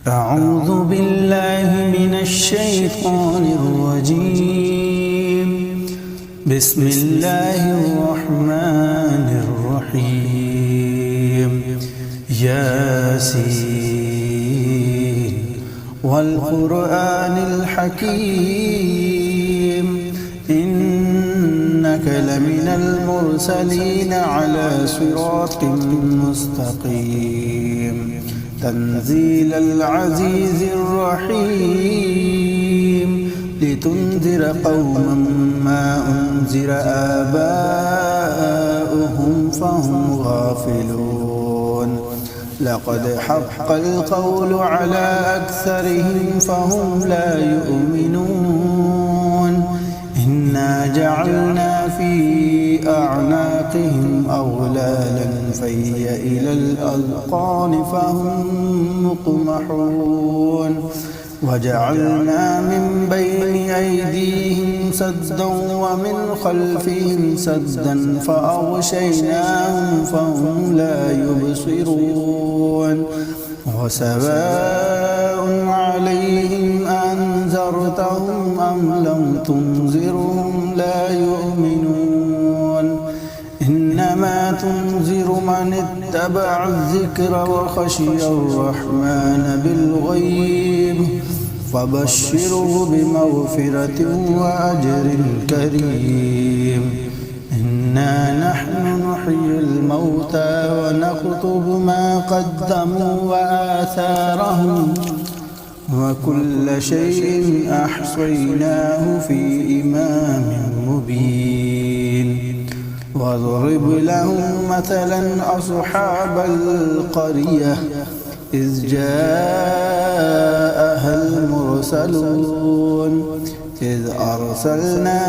أعوذ بالله من الشيطان الرجيم. بسم الله الرحمن الرحيم. ياسين والقرآن الحكيم إنك لمن المرسلين على صراط مستقيم تنزيل العزيز الرحيم لتنذر قوما ما أنذر آباؤهم فهم غافلون لقد حق القول على أكثرهم فهم لا يؤمنون إنا جعلنا في أعناقهم أغلالا فهي إلى الأذقان فهم مقمحون وجعلنا من بين أيديهم سدا ومن خلفهم سدا فأغشيناهم فهم لا يبصرون وسواء عليهم أنذرتهم أم لم تنذرهم لا يؤمنون إنما تنذر من اتبع الذكر وخشي الرحمن بالغيب فبشره بمغفرة وأجر كريم. إنا نحن نحيي الموتى ونكتب ما قدموا وآثارهم وكل شيء أحصيناه في إمام مبين. واضرب لهم مثلا أصحاب القرية إذ جاءها المرسلون إذ أرسلنا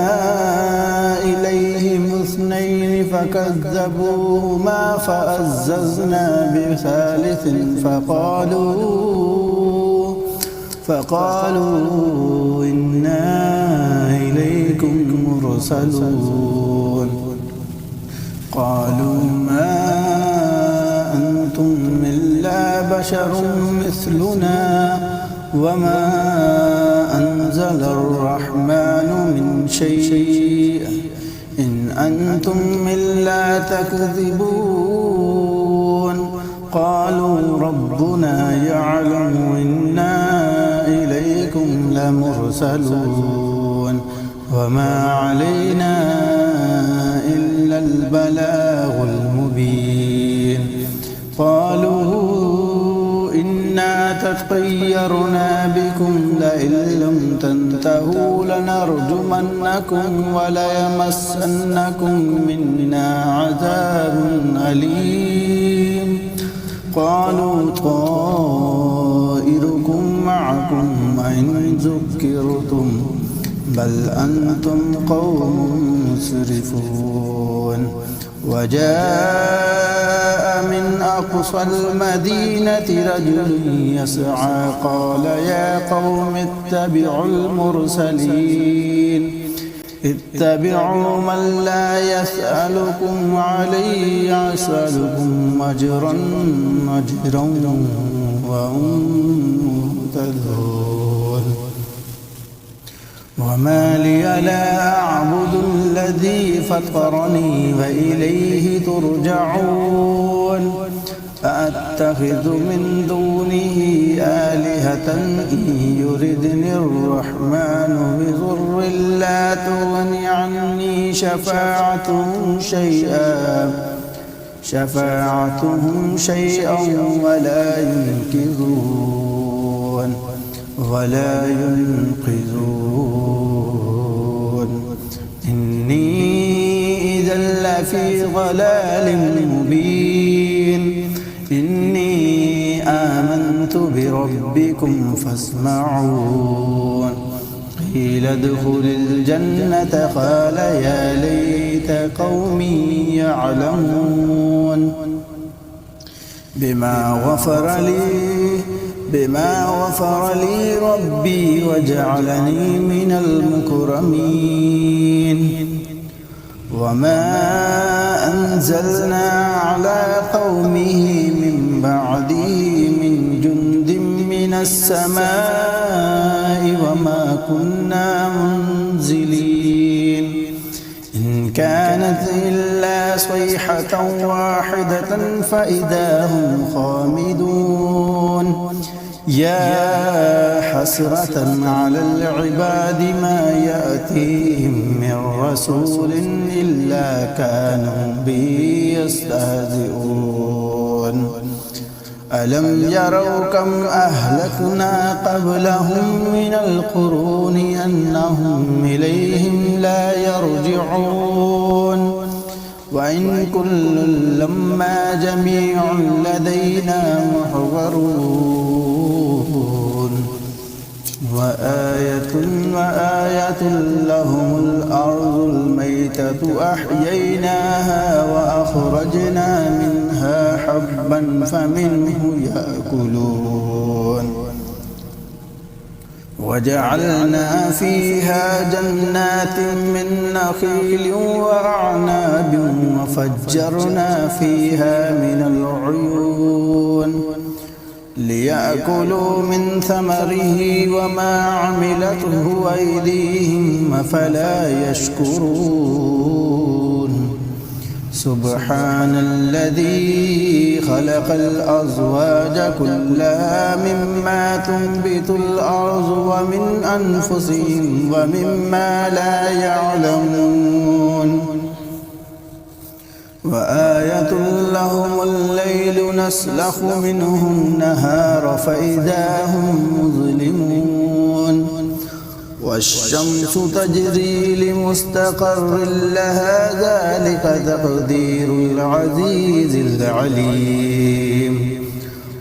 إليهم اثنين فكذبوهما فعززنا بثالث فقالوا إنا إليكم مرسلون قالوا ما أنتم إلا بشر مثلنا وما أنزل الرحمن من شيء إن أنتم إلا تكذبون قالوا ربنا يعلم إنا إليكم لمرسلون وما علينا إلا البلاغ المبين. قالوا إنا تطيرنا بكم لئن لم تنتهوا لنرجمنكم وليمسنكم منا عذاب أليم. قالوا طائركم معكم وإن ذكرتم بل أنتم قوم مسرفون. وجاء من أقصى المدينة رجل يسعى قال يا قوم اتبعوا المرسلين اتبعوا من لا يسألكم عليه يسألكم أجرا وهم مهتدون. وما لي لا أعبد الذي فطرني وإليه ترجعون أأتخذ من دونه آلهة إن يردني الرحمن بضر لا تغن عني شفاعتهم شيئا ولا ينقذون. إني إذا لفي ضلال مبين. إني آمنت بربكم فاسمعون. قيل ادخل الجنة قال يا ليت قومي يعلمون بما غفر لي ربي وجعلني من المكرمين. وما أنزلنا على قومه من بعده من جند من السماء وما كنا منزلين إن كانت إلا صيحة واحدة فإذا هم خامدون يا حسرة على العباد ما يأتيهم من رسول إلا كانوا به يستهزئون ألم يروا كم أهلكنا قبلهم من القرون أنهم إليهم لا يرجعون وإن كل لما جميع لدينا محضرون وآية لهم الأرض الميتة أحييناها وأخرجنا منها حبا فمنه يأكلون وجعلنا فيها جنات من نخيل وأعناب وفجرنا فيها من العيون ليأكلوا من ثمره وما عملته أيديهم أفلا يشكرون سبحان الذي خلق الأزواج كلها مما تنبت الأرض ومن أنفسهم ومما لا يعلمون وآية لهم الليل نسلخ منه النهار فإذا هم مظلمون والشمس تجري لمستقر لها ذلك تقدير العزيز العليم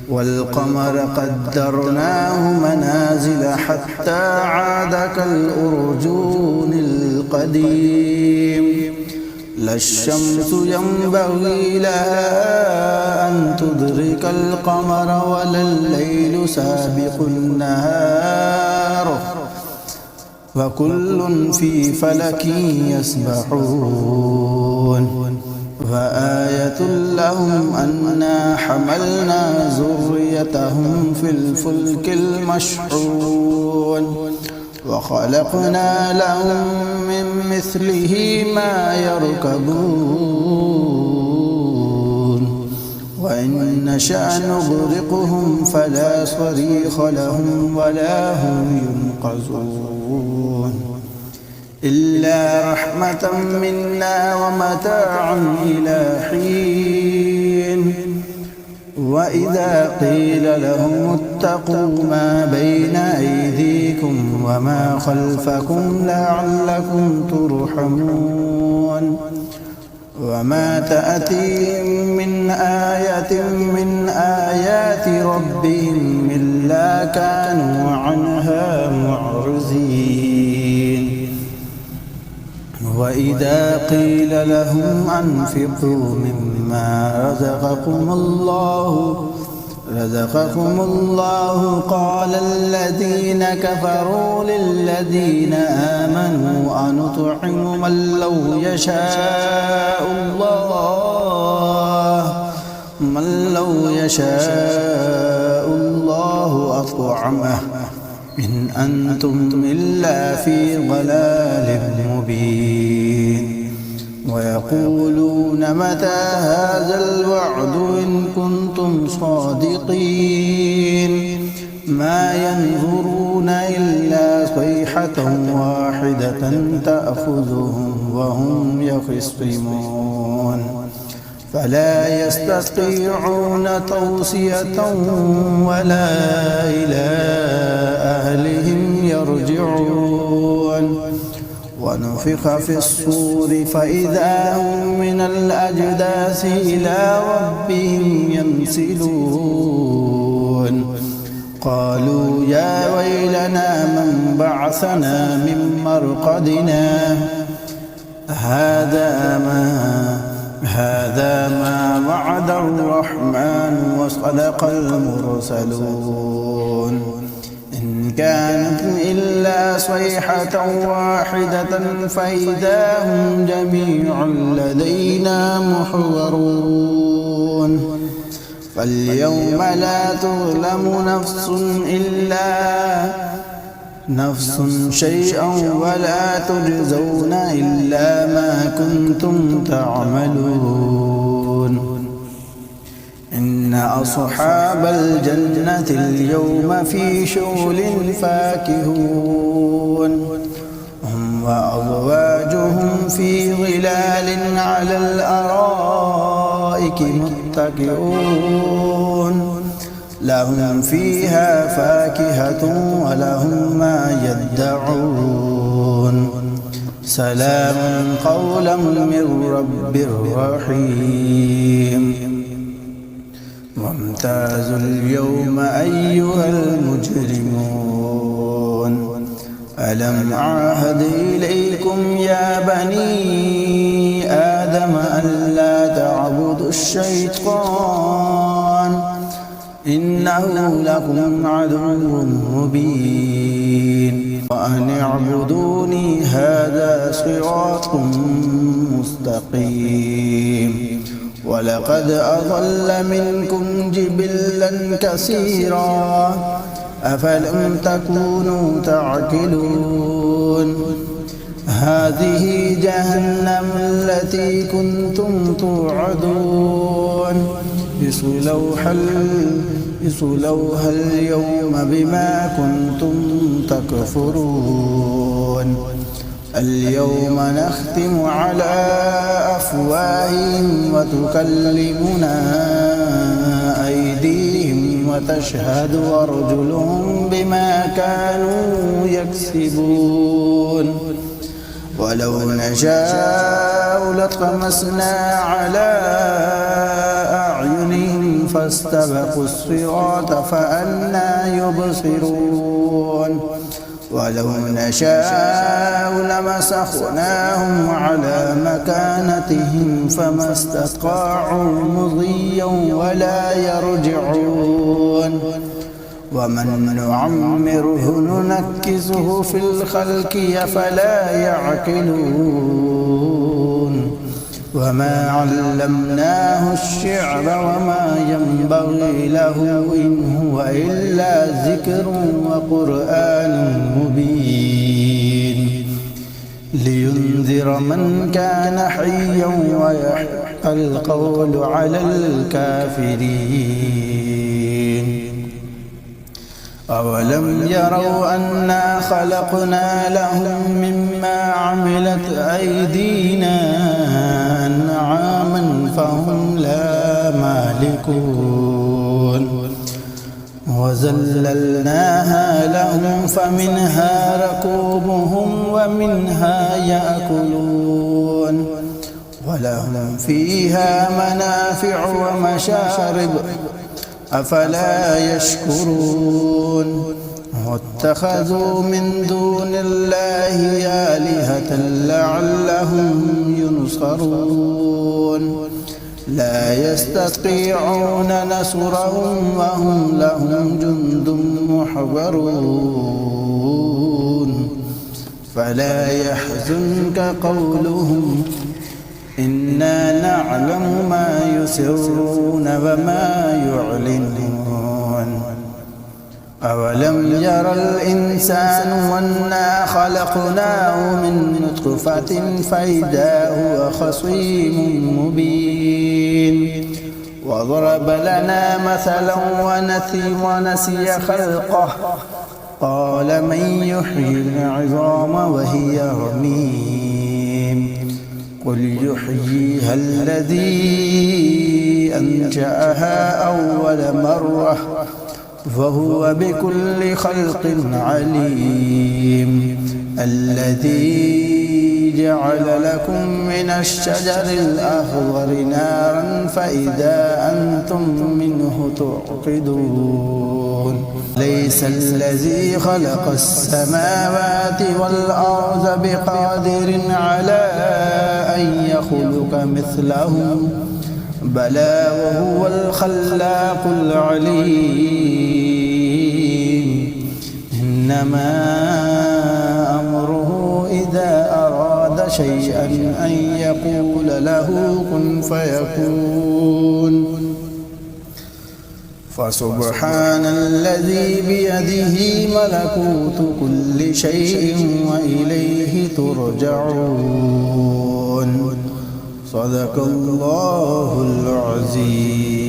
والقمر قدرناه منازل حتى عاد كالأرجون القديم لا الشمس ينبغي لها أن تدرك القمر ولا الليل سابق النهار وكل في فلك يسبحون وآية لهم أنا حملنا ذريتهم في الفلك المشحون وخلقنا لهم من مثله ما يركبون وإن نشأ نغرقهم فلا صريخ لهم ولا هم ينقذون إلا رحمة منا ومتاعا إلى حين وإذا قيل لهم اتقوا ما بين أيديكم وما خلفكم لعلكم ترحمون وما تأتيهم من آية من آيات ربهم إلا كانوا عنها معرضين وإذا قيل لهم أنفقوا مما رزقكم الله قال الذين كفروا للذين آمنوا أنطعم من لو يشاء الله أطعمه إن أنتم إلا في ضلال مبين ويقولون متى هذا الوعد إن كنتم صادقين ما ينظرون إلا صيحة واحدة تأخذهم وهم يخصمون فلا يستطيعون توصية ولا إلى أهلهم يرجعون ونفخ في الصور فإذا هم من الأجداث إلى ربهم ينسلون قالوا يا ويلنا من بعثنا من مرقدنا هذا ما وعد الرحمن وصدق المرسلون إن كانت إلا صيحة واحدة فإذا هم جميع لدينا محضرون فاليوم لا تظلم نفس شيئا ولا تجزون إلا ما كنتم تعملون إن أصحاب الجنة اليوم في شغل فاكهون هم وأزواجهم في ظلال على الأرائك متكئون لهم فيها فاكهة ولهم ما يدعون سلام قولا من رب رحيم وامتازوا اليوم أيها المجرمون ألم أعهد إليكم يا بني آدم ألا تعبدوا الشيطان إنه لكم عدو مبين وأن اعبدوني هذا صراط مستقيم ولقد أضل منكم جبلا كثيرا أفلم تكونوا تعقلون هذه جهنم التي كنتم توعدون اصلوها اليوم بما كنتم تكفرون اليوم نختم على أفواههم وتكلمنا أيديهم وتشهد أرجلهم بما كانوا يكسبون ولو نشاء لطمسنا على أعينهم فاستبقوا الصراط فأنى يبصرون ولو نشاء لمسخناهم على مكانتهم فما استطاعوا مضيا ولا يرجعون ومن نعمره ننكسه في الخلق أفلا يعقلون وما علمناه الشعر وما ينبغي له إن هو إلا ذكر وقرآن مبين لينذر من كان حيا ويحق القول على الكافرين أولم يروا أنا خلقنا لهم مما عملت أيدينا أنعاما فهم لا مالكون وذللناها لهم فمنها ركوبهم ومنها يأكلون ولهم فيها منافع ومشارب أفلا يشكرون واتخذوا من دون الله آلهة لعلهم ينصرون لا يستطيعون نصرهم وهم لهم جند محضرون فلا يحزنك قولهم إنا نعلم ما يسرون وما يعلنون أولم ير الإنسان أنا خلقناه من نطفة فإذا هو خصيم مبين وضرب لنا مثلا ونسي خلقه قال من يحيي العظام وهي رميم قل يحييها الذي أنشأها أول مرة فهو بكل خلق عليم الذي جعل لكم من الشجر الأخضر نارا فإذا أنتم منه توقدون ليس الذي خلق السماوات والأرض بقادر على أن يخلق مثلهم بلى وهو الخلاق العليم إنما أمره إذا أراد شيئا أن يقول له كن فيكون فسبحان الذي بيده ملكوت كل شيء وإليه ترجعون. صدق الله العظيم.